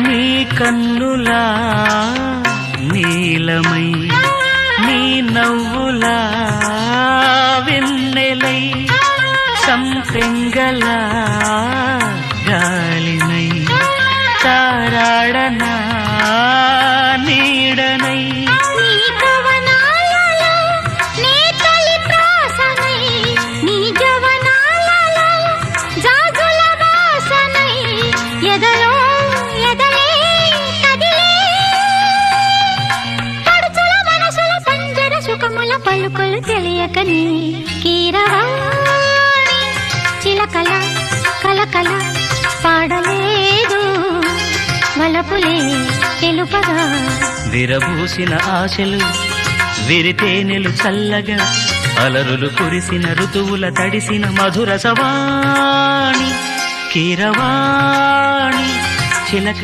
నీ కన్నులా నీలమై నీ నవ్వులా వెన్నెలై సంపెంగలా గాలినై తారాడనా నీడనై పలుకులు తెలియకని కీరవాణి చిలకల కలకల పాడలేదు వలపులే తెలుపగా విరబూసిన ఆశలు విరితేనెలు చల్లగా అలరులు కురిసిన ఋతువుల తడిసిన మధుర సవాణి కీరవాణి చిలక